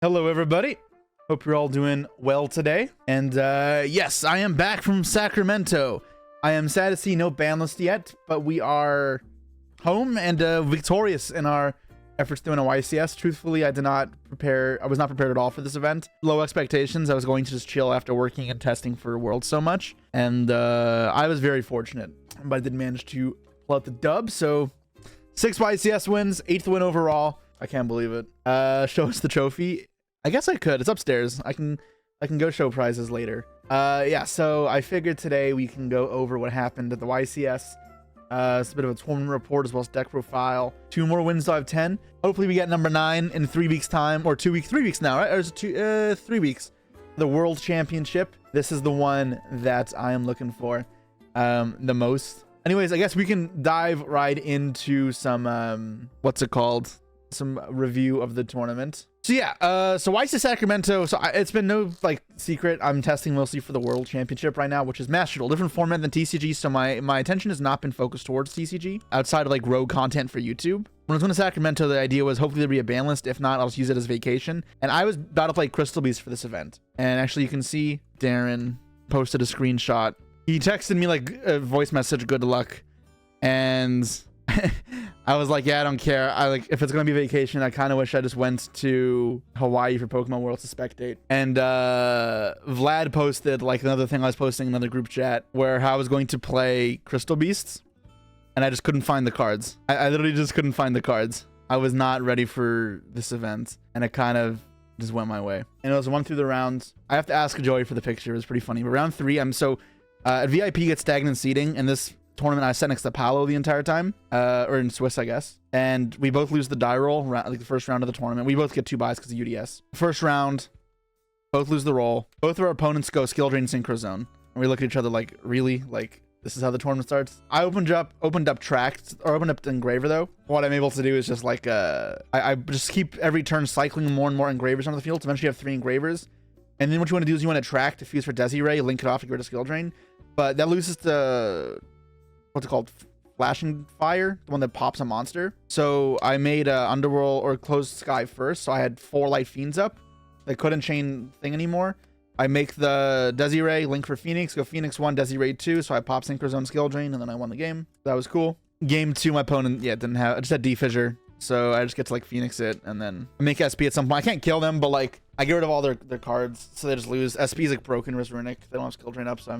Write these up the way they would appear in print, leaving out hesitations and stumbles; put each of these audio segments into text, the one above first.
Hello, everybody. Hope you're all doing well today. And yes, I am back from Sacramento. I am sad to see no banlist yet, but we are home and victorious in our efforts to win a YCS. Truthfully, I was not prepared at all for this event. Low expectations. I was going to just chill after working and testing for Worlds so much. And I was very fortunate, but I did manage to pull out the dub. So 6 YCS wins, 8th win overall. I can't believe it. Show us the trophy. I guess I could. It's upstairs. I can go show prizes later. Yeah, so I figured today we can go over what happened at the YCS. It's a bit of a tournament report as well as deck profile. 2 more wins to have 10. Hopefully we get number 9 in 3 weeks time, or 3 weeks now, right? Or is it 3 weeks? The World Championship. This is the one that I am looking for the most. Anyways, I guess we can dive right into some what's it called? Some review of the tournament. So yeah, so Won Ycs Sacramento. So it's been no like secret. I'm testing mostly for the World Championship right now, which is Master Duel, different format than TCG. So my attention has not been focused towards TCG outside of like rogue content for YouTube. When I was going to Sacramento, the idea was hopefully there'd be a ban list. If not, I'll just use it as vacation. And I was about to play Crystal Beast for this event. And actually, you can see Darren posted a screenshot. He texted me like a voice message, "Good luck," and I was like, yeah, I don't care. I like, if it's gonna be vacation, I kind of wish I just went to Hawaii for Pokemon Worlds to spectate. And Vlad posted like another thing I was posting in another group chat where I was going to play Crystal Beasts, and I just couldn't find the cards. I literally just couldn't find the cards. I was not ready for this event, and it kind of just went my way. And it was 1 through the rounds. I have to ask Joey for the picture. It was pretty funny. But round 3, I'm so at VIP gets stagnant seating, and this tournament I sat next to Paolo the entire time, or in Swiss, I guess, and we both lose the die roll, like the first round of the tournament. We both get 2 buys because of UDS. First round, both lose the roll. Both of our opponents go skill drain synchro zone, and we look at each other like, really? Like, this is how the tournament starts? I opened up Engraver though. What I'm able to do is just like I just keep every turn cycling more and more Engravers onto the field. So eventually you have 3 Engravers, and then what you want to do is you want to track to fuse for Desiree, link it off to get rid of skill drain, but that loses the what's it called, flashing fire, the one that pops a monster. So I made a underworld or closed sky first, so I had 4 light fiends up. They couldn't chain thing anymore. I make the Desiree link for Phoenix, go Phoenix 1, Desiree 2, so I pop synchro zone skill drain, and then I won the game. That was cool. Game 2, my opponent didn't have, I just had D-Fissure, so I just get to like Phoenix it and then make SP at some point. I can't kill them, but like I get rid of all their cards, so they just lose. SP is like broken, wrist runic. They don't have skill drain up, so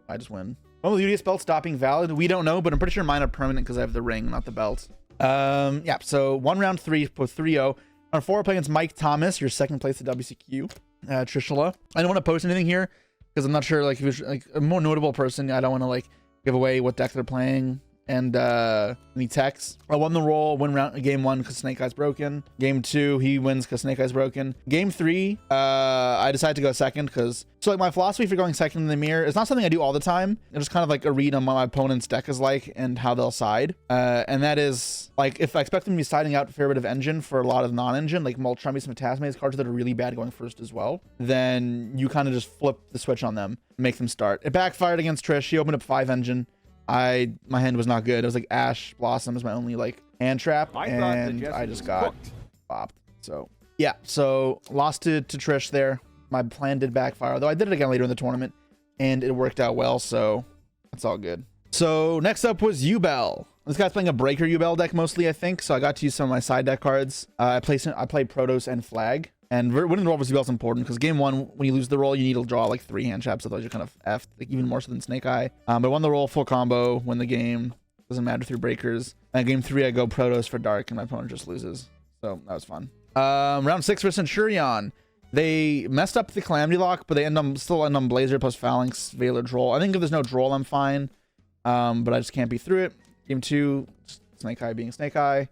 I just win. When will the UDS belt stop being valid? We don't know, but I'm pretty sure mine are permanent because I have the ring, not the belt. Yeah, so 1 round 3 for 3-0. On 4, playing against Mike Thomas, your second place at WCQ. Trishula. I don't want to post anything here because I'm not sure, like, if it's like a more notable person, I don't want to like give away what deck they're playing and any text. I won the roll, game 1 because Snake Eye's broken. Game 2, he wins because Snake Eye's broken. Game 3, I decided to go second because, so like my philosophy for going second in the mirror is not something I do all the time. It's just kind of like a read on what my opponent's deck is like and how they'll side. And that is like, if I expect them to be siding out a fair bit of engine for a lot of non-engine, like Moltrumbies and Metasmaze cards that are really bad going first as well, then you kind of just flip the switch on them, make them start. It backfired against Trish. She opened up 5 engine. My hand was not good. It was like Ash Blossom is my only like hand trap, and I just got bopped. So yeah, so lost to Trish there. My plan did backfire, though I did it again later in the tournament, and it worked out well, so it's all good. So next up was Ubel. This guy's playing a Breaker Ubel deck mostly, I think, so I got to use some of my side deck cards. I played Protos and Flag. And winning the roll versus Ubel is important because game 1, when you lose the roll, you need to draw like 3 hand traps, otherwise you're kind of effed, like even more so than Snake Eye. But I won the roll, full combo, win the game. Doesn't matter through breakers. And game 3, I go Protos for Dark, and my opponent just loses. So that was fun. Round 6 for Centurion. They messed up the Calamity Lock, but they still end on Blazer plus Phalanx, Veiler, Droll. I think if there's no Droll, I'm fine. But I just can't be through it. Game 2, Snake Eye being Snake Eye.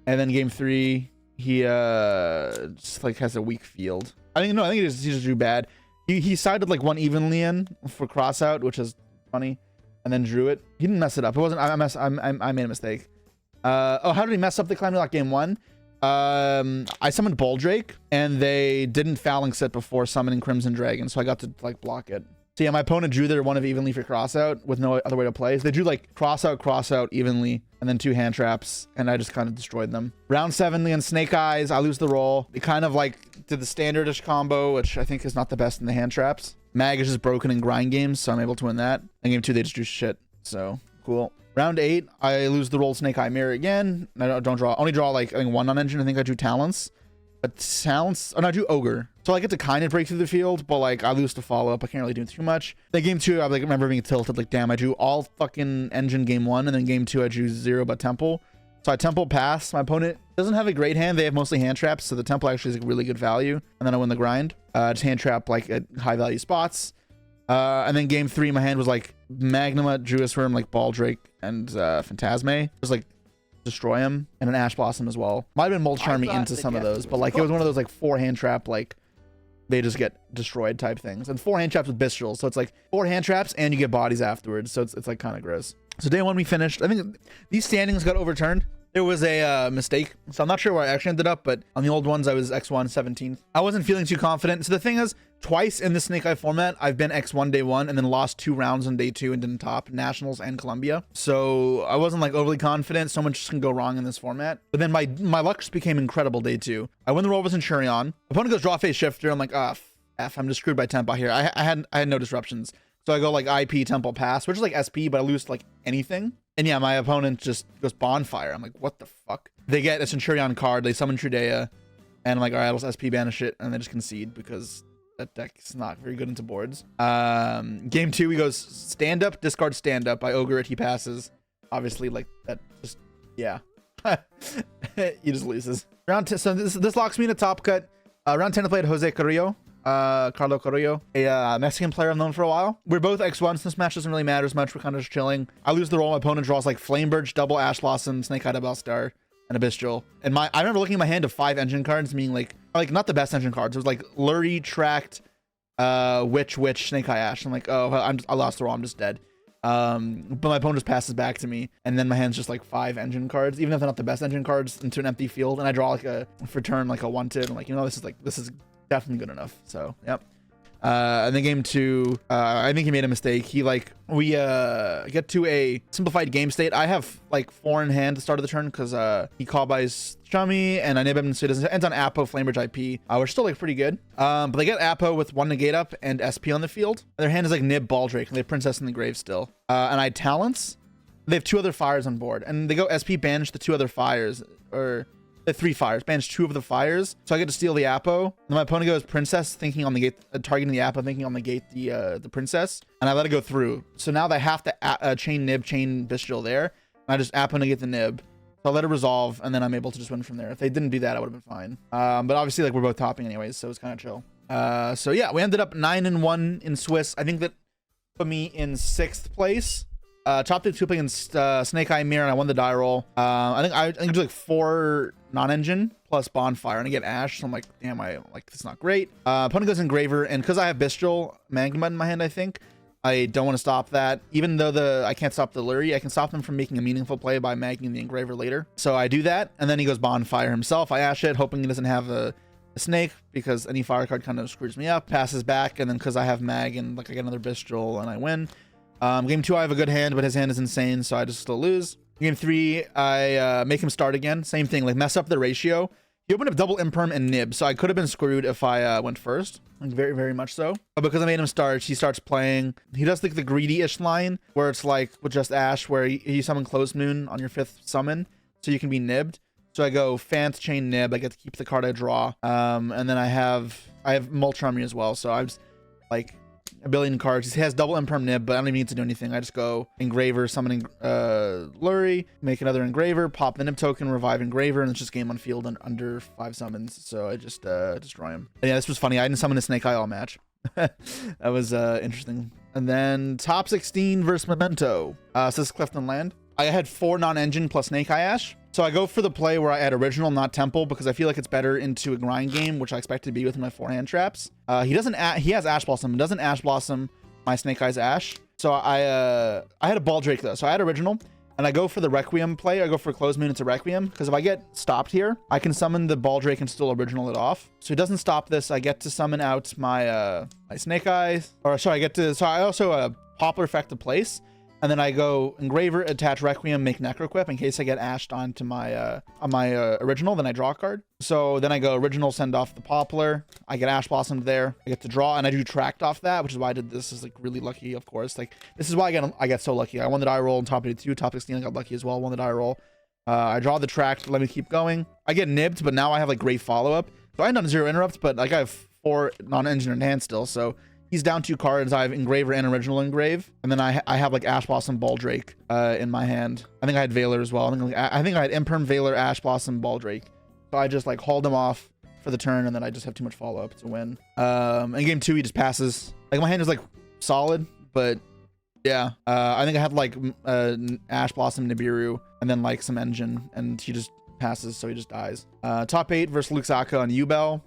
And then game 3, he just like has a weak field. I think he just drew bad. He sided like 1 evenly in for crossout, which is funny, and then drew it. He didn't mess it up. It wasn't. I made a mistake. Oh, how did he mess up the Calamity Lock game 1? I summoned Boldrake, and they didn't Phalanx it before summoning Crimson Dragon, so I got to like block it. So yeah, my opponent drew their one of evenly for crossout with no other way to play. So they drew like crossout evenly, and then 2 hand traps, and I just kind of destroyed them. Round 7 against Snake Eyes, I lose the roll. They kind of like did the standardish combo, which I think is not the best in the hand traps. Mag is just broken in grind games, so I'm able to win that. And game 2, they just drew shit. So cool. Round 8, I lose the roll Snake Eye Mirror again. I don't draw, only draw like I think 1 non-engine. I think I drew Talents. But Talents, oh no, I drew Ogre. So I get to kind of break through the field, but like I lose to follow up. I can't really do too much. Then game 2, I like remember being tilted, like damn, I drew all fucking engine game 1, and then game 2 I drew 0 but Temple. So I Temple pass. My opponent doesn't have a great hand. They have mostly hand traps, so the Temple actually is like really good value. And then I win the grind. Just hand trap like at high value spots. And then game 3, my hand was like Magnuma, Druid Worm, like Baldrake, and Phantasme. Just like destroy him, and an Ash Blossom as well. Might have been Molt Charm me into some of those, but like it was one of those like 4 hand trap, like they just get destroyed type things. And 4 hand traps with Bistral, so it's like 4 hand traps and you get bodies afterwards, so it's like kind of gross. So day 1 we finished. I think these standings got overturned. There was a mistake, so I'm not sure where I actually ended up, but on the old ones I was X1 17th. I wasn't feeling too confident. So the thing is, twice in the Snake Eye format I've been X1 day 1 and then lost 2 rounds on day 2 and didn't top Nationals and Columbia. So I wasn't like overly confident. So much can go wrong in this format. But then my luck just became incredible day 2. I win the roll with Centurion. Opponent goes draw face shifter. I'm like, ah, F, I'm just screwed by Tempo here. I had no disruptions. So I go like IP Temple pass, which is like SP, but I lose like anything. And yeah, my opponent just goes Bonfire. I'm like, what the fuck? They get a Centurion card, they summon Trudea, and I'm like, all right, let's SP banish it, and they just concede because that deck's not very good into boards. Game 2, he goes stand up, discard stand up. I ogre it, he passes. Obviously, like that just, yeah. He just loses. Round 10, so this locks me in a top cut. Round 10 I played Jose Carrillo. Carlo Carrillo, a Mexican player I've known for a while. We're both X1, so this match doesn't really matter as much. We're kind of just chilling. I lose the roll. My opponent draws like Flame Birch, double Ash Blossom, Snake Eye Bellstar, and a Bistral. And I remember looking at my hand of 5 engine cards, meaning like not the best engine cards. It was like Lurie, Tract, Witch, Snake Eye Ash. I'm like, oh, I lost the roll. I'm just dead. But my opponent just passes back to me, and then my hand's just like 5 engine cards, even if they're not the best engine cards, into an empty field. And I draw like for turn like a 1-2. I'm like, you know, this is definitely good enough. So yep. And then game 2, I think he made a mistake. We get to a simplified game state. I have like 4 in hand at the start of the turn because he call buys Chummy and I nib him, so it doesn't ends on Apo, Flamebridge IP. We're still like pretty good. But they get Apo with 1 negate up and SP on the field. Their hand is like Nib, Baldrake, and they have Princess in the grave still. And I Talents. They have 2 other fires on board, and they go SP banish the 2 other fires, or the 3 fires, banish 2 of the fires, so I get to steal the Apo. And my opponent goes Princess, thinking on the gate, targeting the Apo, thinking on the gate the Princess, and I let it go through. So now they have to chain Nib, chain Bistral there, and I just Apo negate the Nib. So I let it resolve, and then I'm able to just win from there. If they didn't do that, I would have been fine. But obviously, like, we're both topping anyways, so it's kind of chill. So yeah, we ended up 9-1 in Swiss. I think that put me in 6th place. Top 2 against Snake Eye Mirror, and I won the die roll. I think it was like 4 non-engine plus Bonfire, and I get Ash, so I'm like, damn, it's not great. Opponent goes Engraver, and because I have Bistral Magma in my hand, I think I don't want to stop that. Even though I can't stop the Lurie, I can stop them from making a meaningful play by magging the Engraver later. So I do that, and then he goes Bonfire himself. I Ash it, hoping he doesn't have a snake, because any fire card kind of screws me up. Passes back, and then because I have Mag and like I get another Bistral and I win. Game 2, I have a good hand, but his hand is insane, so I just still lose. Game 3, I make him start again. Same thing, like mess up the ratio. He opened up double Imperm and Nib, so I could have been screwed if I went first. Like very, very much so. But because I made him start, he starts playing. He does like the greedy-ish line, where it's like with just Ash, where you summon Closed Moon on your 5th summon, so you can be nibbed. So I go Fant, Chain, Nib. I get to keep the card I draw. And then I have Molt Charmy as well, so I was like a billion cards. He has double Imperm Nib, but I don't even need to do anything. I just go Engraver, summoning Lurie, make another Engraver, pop the Nib token, revive Engraver, and it's just game on field and under 5 summons. So I just destroy him. And yeah, this was funny. I didn't summon a Snake Eye all match. That was interesting. And then top 16 versus Memento. So this is Clifton Land. I had 4 non-engine plus Snake Eye Ash. So I go for the play where I add original, not temple, because I feel like it's better into a grind game, which I expect to be with my 4 hand traps. He has Ash Blossom, doesn't Ash Blossom my Snake Eyes Ash. So I had a Baldrake though. So I had original, and I go for the Requiem play. I go for close moon into Requiem, because if I get stopped here, I can summon the Baldrake and still original it off. So he doesn't stop this. I get to summon out my my Snake Eyes, or sorry, I also Poplar effect to place. And then I go Engraver, attach Requiem, make Necroquip in case I get ashed onto my original. Then I draw a card. So then I go original, send off the Poplar. I get Ash Blossomed there. I get to draw, and I do Tract off that, which is why I did this. This is like really lucky, of course. Like this is why I get so lucky. I won the die roll in top 82, top 16. I got lucky as well. Won the die roll. I draw the Tract. Let me keep going. I get nibbed, but now I have like great follow up. So I end on 0 interrupt, but like I have 4 non-engine in hand still. So he's down 2 cards. I have Engraver and Original Engrave. And then I have like Ash Blossom Baldrake in my hand. I think I had Veiler as well. I think I had Imperm, Veiler, Ash Blossom, Baldrake. So I just like hauled him off for the turn, and then I just have too much follow-up to win. In game 2, he just passes. Like my hand is like solid, but yeah. I think I had like Ash Blossom, Nibiru, and then like some engine, and he just passes, so he just dies. Top 8 versus Luke Zaka on Yubel.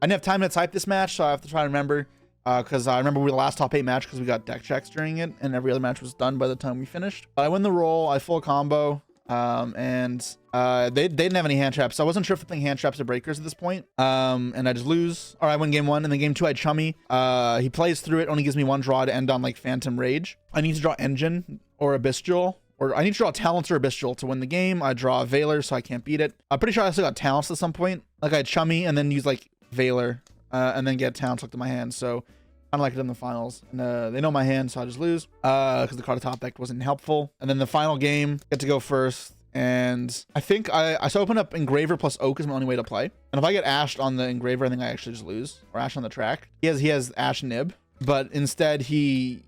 I didn't have time to type this match, so I have to try to remember. Because I remember we were the last top 8 match because we got deck checks during it, and every other match was done by the time we finished. But I win the roll, I full combo, and they didn't have any hand traps, so I wasn't sure if they're playing hand traps or breakers at this point. And I just lose. Or I win game 1, and then game 2 I had Chummy. He plays through it, only gives me 1 draw to end on like Phantom Rage. I need to draw Engine or Abyss Jewel, or I need to draw Talents or Abyss Jewel to win the game. I draw Veiler, so I can't beat it. I'm pretty sure I also got Talents at some point. Like I had Chummy and then use like Veiler, and then get Talents hooked in my hand. So kind of like it in the finals, and they know my hand, so I just lose because the card top deck wasn't helpful. And then the final game, get to go first, and I think I open up Engraver plus Oak is my only way to play. And if I get ashed on the Engraver, I think I actually just lose, or ash on the track. He has Ash Nib, but instead he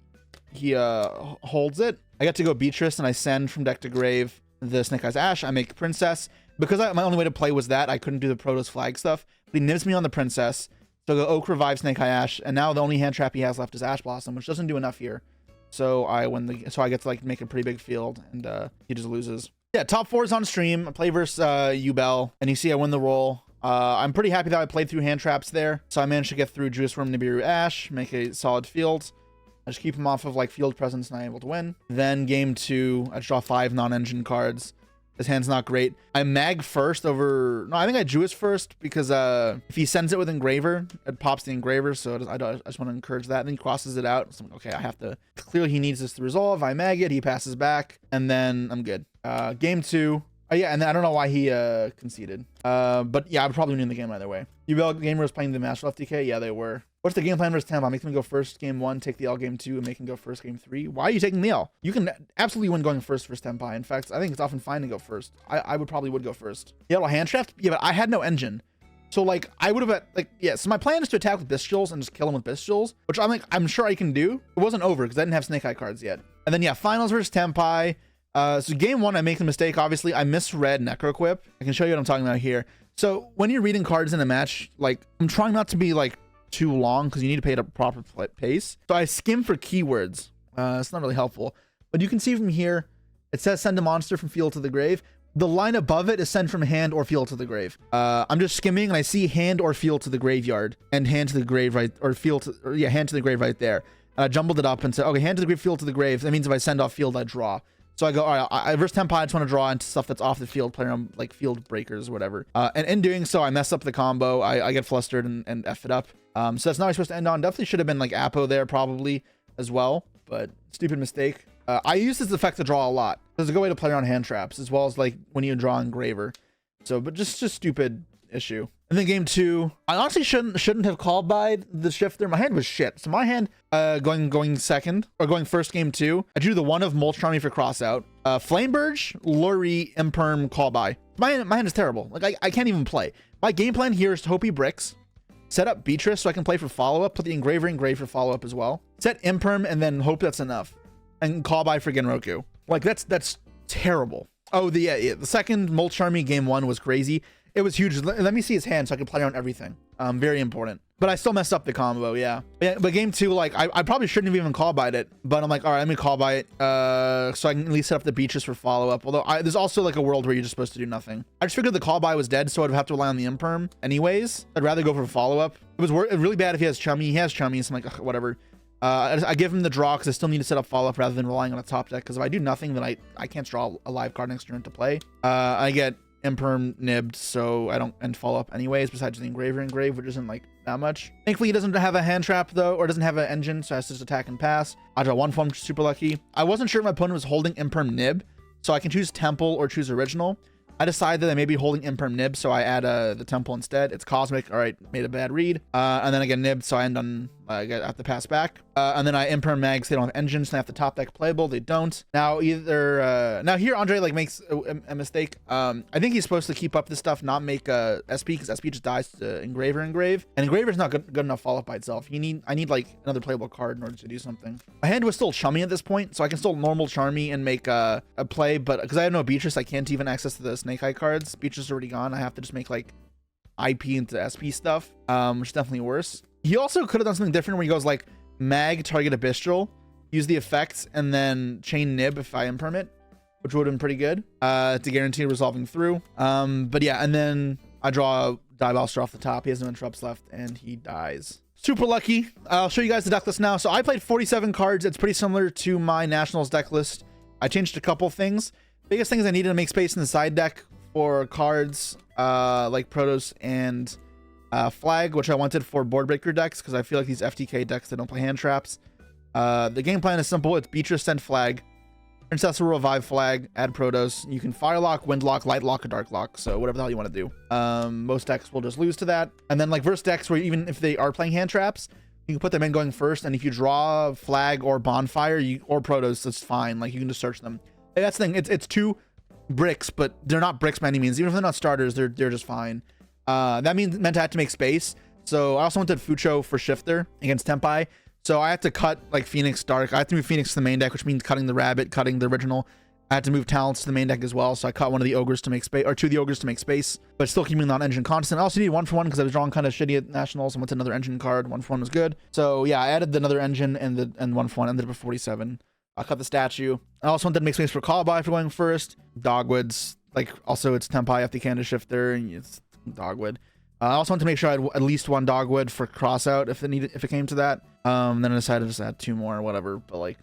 holds it. I get to go Beatrice, and I send from deck to grave the Snake Eyes Ash. I make Princess because my only way to play was that I couldn't do the Protoss flag stuff. But he nibs me on the Princess. So I go Oak, revive Snake Eye Ash, and now the only hand trap he has left is Ash Blossom, which doesn't do enough here. So I win so I get to like make a pretty big field, and he just loses. Yeah, top 4 is on stream. I play versus Yubel, and you see I win the roll. I'm pretty happy that I played through hand traps there. So I managed to get through Juice Worm, Nibiru, Ash, make a solid field. I just keep him off of like field presence, and I'm able to win. Then game 2, I draw 5 non-engine cards. His hand's not great. I mag first over... No, I think I Jewess first because if he sends it with Engraver, it pops the Engraver. So I just want to encourage that. Then he crosses it out. So I'm like, okay, I have to... Clearly he needs this to resolve. I mag it. He passes back. And then I'm good. Game 2. Yeah, and then I don't know why he conceded. But yeah, I would probably win the game either way. Yubel gamers playing the Master Left DK? Yeah, they were. What's the game plan versus Tempo? Make them go first game 1, take the L game 2, and make them go first game 3. Why are you taking the L? You can absolutely win going first versus Tempo. In fact, I think it's often fine to go first. I would probably go first. Yeah, well, hand shaft? Yeah, but I had no engine. So like I would have like, yeah, so my plan is to attack with Bestials and just kill him with Bestials, which I'm sure I can do. It wasn't over because I didn't have Snake Eye cards yet. And then yeah, finals versus Tempai. So game 1, I make the mistake. Obviously, I misread Necroquip. I can show you what I'm talking about here. So when you're reading cards in a match, like I'm trying not to be like too long because you need to pay at a proper pace. So I skim for keywords. It's not really helpful, but you can see from here, it says send a monster from field to the grave. The line above it is send from hand or field to the grave. I'm just skimming and I see hand or field to the graveyard and hand to the grave right, or field to, or yeah, hand to the grave right there. And I jumbled it up and said, okay, hand to the grave, field to the grave. That means if I send off field, I draw. So I go, all right, I versus Tempai, I just want to draw into stuff that's off the field, play around like field breakers or whatever. And in doing so, I mess up the combo. I get flustered and F it up. So that's not how I'm supposed to end on. Definitely should have been like Apo there probably as well, but stupid mistake. I use this effect to draw a lot. There's a good way to play around hand traps as well as like when you draw Engraver. So, but just stupid issue. And then game 2, I honestly shouldn't have called by the shifter. My hand was shit. So my hand going second or going first game 2, I drew the 1 of Mulch Charmy for cross out. Flameburge, Lurie, Imperm, call by. My hand is terrible. Like I can't even play. My game plan here is to hope he bricks. Set up Beatrice so I can play for follow-up. Put the Engraver engrave for follow-up as well. Set Imperm and then hope that's enough. And call by for Genroku. Like that's terrible. Oh, the second Mulch Charmy game 1 was crazy. It was huge. Let me see his hand so I can play around everything. Very important. But I still messed up the combo, yeah. But game 2, like, I probably shouldn't have even call byed it. But I'm like, all right, let me call by it. So I can at least set up the Beaches for follow-up. Although there's also like a world where you're just supposed to do nothing. I just figured the call by was dead, so I'd have to rely on the Imperm anyways. I'd rather go for follow-up. It was really bad if he has Chummy. He has Chummy, so I'm like, ugh, whatever. I give him the draw because I still need to set up follow-up rather than relying on a top deck, because if I do nothing, then I can't draw a live card next turn to play. I get imperm nibbed, so I don't end follow-up anyways, besides the engraver engrave, which isn't like that much. Thankfully, he doesn't have a hand trap though, or doesn't have an engine, so I has to just attack and pass. I draw 1 form, which is super lucky. I wasn't sure if my opponent was holding imperm nib, so I can choose temple or choose original. I decided that I may be holding imperm nib, so I add the temple instead. It's cosmic. All right, made a bad read. And then I get nib, so I end on I have to pass back. And then I imperm mags. They don't have engines, so they have to top deck playable. They don't. Now either now here Andre like makes a mistake. I think he's supposed to keep up this stuff, not make SP, because SP just dies to engraver engrave, and engraver is not good enough follow up by itself. I need like another playable card in order to do something. My hand was still chummy at this point, so I can still normal charmy and make a play, but because I have no Beatrice, I can't even access the Snake Eye cards. Beatrice is already gone. I have to just make like IP into SP stuff, which is definitely worse. He also could have done something different where he goes like mag, target a Bistral, use the effects, and then chain nib if I imperm it, which would have been pretty good to guarantee resolving through. But yeah, and then I draw a Diabolister off the top. He has no interrupts left, and he dies. Super lucky. I'll show you guys the deck list now. So I played 47 cards. It's pretty similar to my Nationals deck list. I changed a couple things. Biggest thing is I needed to make space in the side deck for cards like Protos and Flag, which I wanted for board breaker decks, because I feel like these FTK decks that don't play hand traps. The game plan is simple. It's Beatrice, send Flag. Princess will revive Flag, add Protos. You can Firelock, Windlock, Lightlock, or Darklock, so whatever the hell you want to do. Most decks will just lose to that. And then like verse decks where even if they are playing hand traps, you can put them in going first, and if you draw Flag or Bonfire or Protos, that's fine. Like you can just search them. And that's the thing. It's 2 bricks, but they're not bricks by any means. Even if they're not starters, they're just fine. That meant I had to make space. So I also wanted Fucho for Shifter against Tempai. So I had to cut like Phoenix Dark. I had to move Phoenix to the main deck, which means cutting the Rabbit, cutting the original. I had to move Talents to the main deck as well. So I cut one of the Ogres to make space, or 2 of the Ogres to make space, but still keeping non-engine constant. I also needed 1 for 1 because I was drawing kind of shitty at Nationals and went to another engine card. 1 for 1 was good. So yeah, I added another engine and 1 for 1, ended up at 47. I cut the statue. I also wanted to make space for Callby for going first. Dogwoods, like also it's Tempai, FTK to Shifter, and it's Dogwood. I also want to make sure I had at least 1 Dogwood for Crossout if it came to that. Then I decided to just add 2 more or whatever. But like,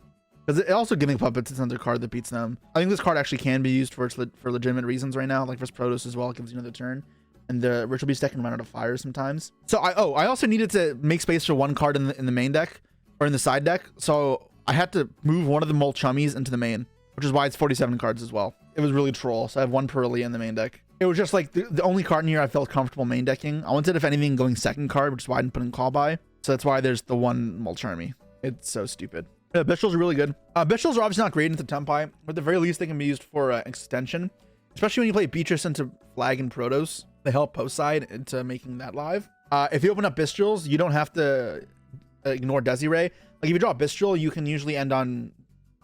because it also Giving Puppets is another card that beats them. I think this card actually can be used for legitimate reasons right now, like versus Protoss as well. It gives you another turn, and the Ritual Beast deck can run out of fire sometimes. So I also needed to make space for 1 card in the main deck or in the side deck. So I had to move one of the Molt Chummies into the main, which is why it's 47 cards as well. It was really troll. So I have 1 Pearly in the main deck. It was just like the only card in here I felt comfortable main decking. I wanted, if anything, going second card, which is why I didn't put in Callby. So that's why there's the 1 Molcharmy. It's so stupid. Yeah, Bistrals are really good. Bistrals are obviously not great into Tempai, but at the very least they can be used for extension, especially when you play Beatrice into Flag and Protos. They help post side into making that live. If you open up Bistrals, you don't have to ignore Desiree. Like if you draw a Bistral, you can usually end on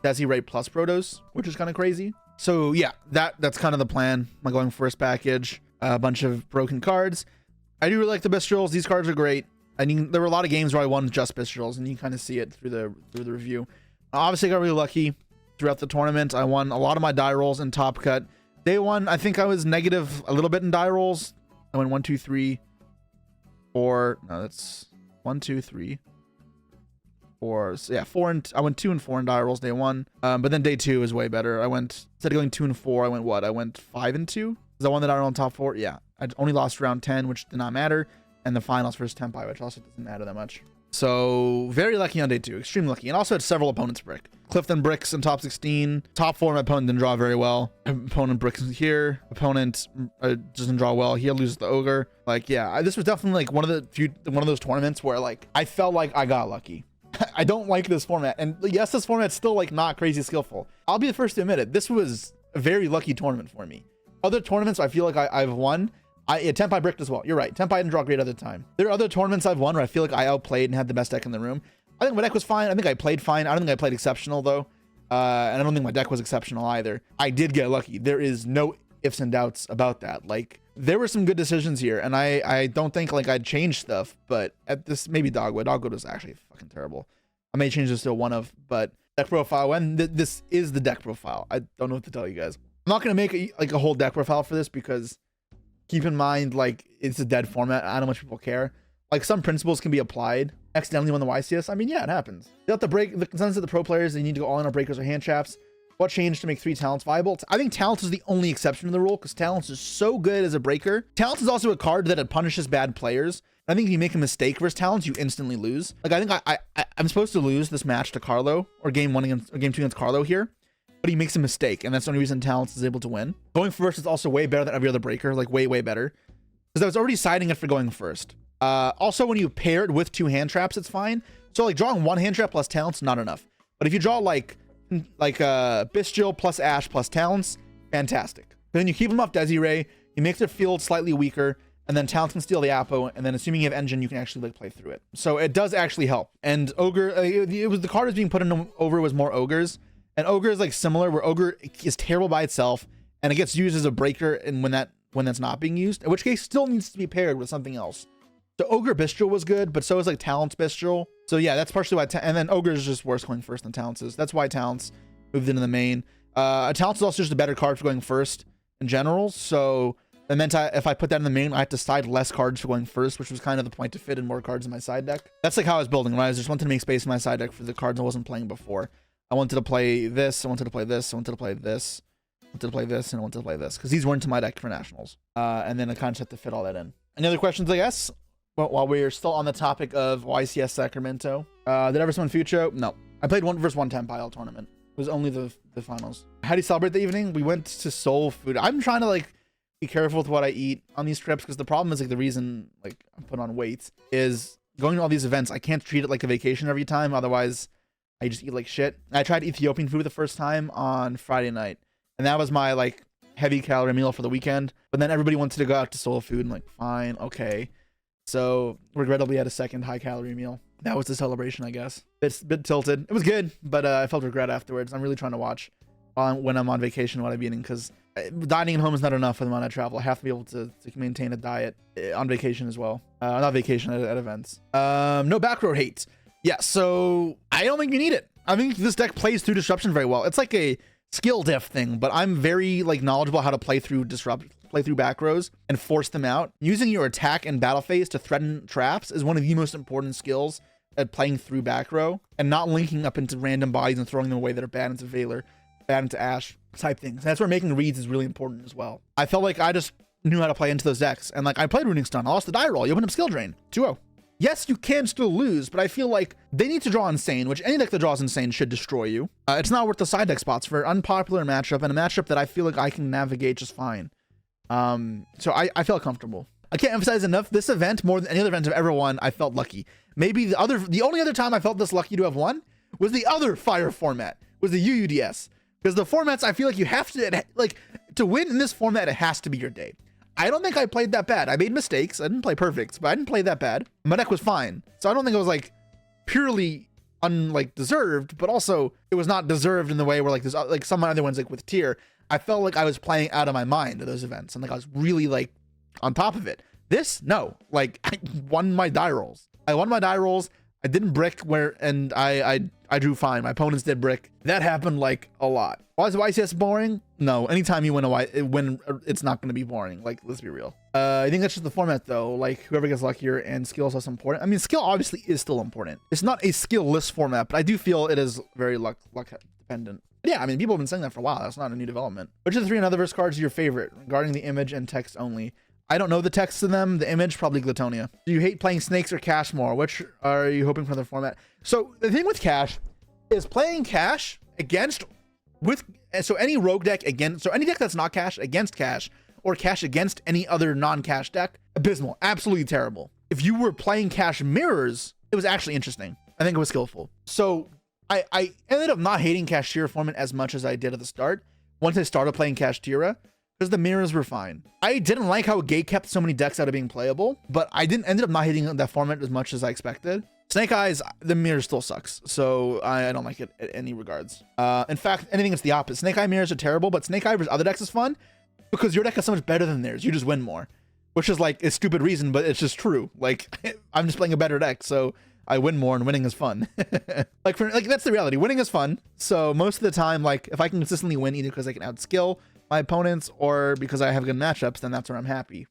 Desiree plus Protos, which is kind of crazy. So yeah, that's kind of the plan. My going first package, a bunch of broken cards. I do really like the Bistrals. These cards are great. I mean, there were a lot of games where I won just Bistrals, and you kind of see it through the review. Obviously, I got really lucky throughout the tournament. I won a lot of my die rolls in Top Cut. Day 1, I think I was negative a little bit in die rolls. I went 1, 2, 3, 4. No, that's 1, 2, 3, 4. So yeah, 4 and I went 2 and 4 in die rolls day 1. But then day 2 is way better. I went, instead of going 2 and 4, I went what? I went 5 and 2. Because I won the die roll in top 4. Yeah, I only lost round 10, which did not matter, and the finals versus Tempai, which also doesn't matter that much. So very lucky on day 2, extremely lucky, and also had several opponents brick. Clifton bricks in top 16. Top 4, my opponent didn't draw very well. Opponent bricks here. Opponent doesn't draw well. He loses the ogre. Like yeah, this was definitely like one of those tournaments where like I felt like I got lucky. I don't like this format, and yes, this format's still like not crazy skillful. I'll be the first to admit it. This was a very lucky tournament for me. Other tournaments I feel like I've won. Tempai bricked as well. You're right. Tempai didn't draw great at the time. There are other tournaments I've won where I feel like I outplayed and had the best deck in the room. I think my deck was fine. I think I played fine. I don't think I played exceptional though. And I don't think my deck was exceptional either. I did get lucky. There is no ifs and doubts about that. Like there were some good decisions here, and I don't think like I'd change stuff, but at this, maybe Dogwood. Dogwood was actually fucking terrible. I may change this to one of, but deck profile, and this is the deck profile. I don't know what to tell you guys. I'm not going to make a whole deck profile for this because keep in mind, like, it's a dead format. I don't know much people care. like some principles can be applied. Accidentally won the YCS. I mean, yeah, it happens. Without the break, the consensus of the pro players, they need to go all in on breakers or hand traps. What changed to make 3 talents viable? I think talents is the only exception to the rule because talents is so good as a breaker. Talents is also a card that it punishes bad players. I think if you make a mistake versus talents, you instantly lose. Like I think I'm supposed to lose this match to Carlo or game 1 against or game 2 against Carlo here, but he makes a mistake, and that's the only reason talents is able to win. Going first is also way better than every other breaker, like way better, because I was already siding it for going first. Also, when you pair it with 2 hand traps, it's fine. So like drawing 1 hand trap plus talents, not enough. But if you draw like Bestial plus Ash plus talents, fantastic. But then you keep them off Desiree, you make their field slightly weaker, and then talents can steal the Apo, and then assuming you have engine, you can actually like play through it. So it does actually help. And Ogre, it was the card was being put in over was more Ogres, and Ogre is like similar, where Ogre is terrible by itself, and it gets used as a breaker, and when that's not being used, in which case still needs to be paired with something else. So Ogre Bestial was good, but so is like Talents Bestial. So yeah, that's partially why, and then Ogre is just worse going first than Talents is. That's why Talents moved into the main. Talents is also just a better card for going first in general. So it meant if I put that in the main, I had to side less cards for going first, which was kind of the point to fit in more cards in my side deck. That's like how I was building, right? I just wanted to make space in my side deck for the cards I wasn't playing before. I wanted to play this, I wanted to play this, I wanted to play this, I wanted to play this, and I wanted to play this, because these weren't to my deck for Nationals. And then I kind of had to fit all that in. Any other questions, I guess? Well, while we're still on the topic of YCS Sacramento, did I ever summon Fucho? No. I played 1 versus 1 Tempile tournament. It was only the finals. How do you celebrate the evening? We went to Soul Food. I'm trying to like be careful with what I eat on these trips, because the problem is like the reason like I put on weight is going to all these events. I can't treat it like a vacation every time. Otherwise, I just eat like shit. I tried Ethiopian food the first time on Friday night, and that was my like heavy calorie meal for the weekend. But then everybody wanted to go out to Soul Food, and like, fine, okay. So regrettably had a second high calorie meal. That was the celebration, I guess. It's a bit tilted. It was good, but I felt regret afterwards. I'm really trying to watch when I'm on vacation what I'm eating, because dining at home is not enough when I travel. I have to be able to maintain a diet on vacation as well. Not vacation, at events. No back row hate. Yeah, so I don't think you need it. I think this deck plays through disruption very well. It's like a skill diff thing, but I'm very like knowledgeable how to play through back rows and force them out. Using your attack and battle phase to threaten traps is one of the most important skills at playing through back row, and not linking up into random bodies and throwing them away that are bad into Veiler, bad into Ash type things. That's where making reads is really important as well. I felt like I just knew how to play into those decks, and like I played Runic Stun. I lost the die roll. You open up skill drain 2-0. Yes, you can still lose, but I feel like they need to draw Insane, which any deck that draws Insane should destroy you. It's not worth the side deck spots for an unpopular matchup, and a matchup that I feel like I can navigate just fine. So I felt comfortable. I can't emphasize enough, this event, more than any other event I've ever won, I felt lucky. Maybe the only other time I felt this lucky to have won was the other Fire format, was the UUDS. Because the formats, I feel like you have to, like, to win in this format, it has to be your day. I don't think I played that bad. I made mistakes. I didn't play perfect, but I didn't play that bad. My deck was fine. So I don't think it was like purely deserved, but also it was not deserved in the way where like there's like some other ones like with tier. I felt like I was playing out of my mind at those events, and like I was really like on top of it. This, no, like I won my die rolls. I didn't brick and I drew fine. My opponents did brick. That happened like a lot. Why is YCS boring? No, anytime you win it's not going to be boring. Like, let's be real. I think that's just the format though. Like, whoever gets luckier, and skill is also important. I mean, skill obviously is still important. It's not a skill-less format, but I do feel it is very luck dependent. But yeah, I mean, people have been saying that for a while. That's not a new development. Which of the 3 and Otherverse cards are your favorite regarding the image and text only? I don't know the text in them. The image, probably Glitonia. Do you hate playing Snakes or Cash more? Which are you hoping for the format? So the thing with Cash is playing Cash against so any rogue deck against, so any deck that's not Cash against Cash, or Cash against any other non-Cash deck, abysmal, absolutely terrible. If you were playing Cash mirrors, it was actually interesting. I think it was skillful. So I ended up not hating Cash Tira format as much as I did at the start once I started playing Cash Tira, because the mirrors were fine. I didn't like how Gate kept so many decks out of being playable, but I ended up not hating that format as much as I expected. Snake Eyes, the mirror still sucks, so I don't like it in any regards. In fact, anything that's the opposite. Snake Eye mirrors are terrible, but Snake Eye versus other decks is fun because your deck is so much better than theirs. You just win more, which is like a stupid reason, but it's just true. Like, I'm just playing a better deck, so I win more, and winning is fun. like that's the reality. Winning is fun. So most of the time, like if I can consistently win, either because I can outskill my opponents or because I have good matchups, then that's where I'm happy.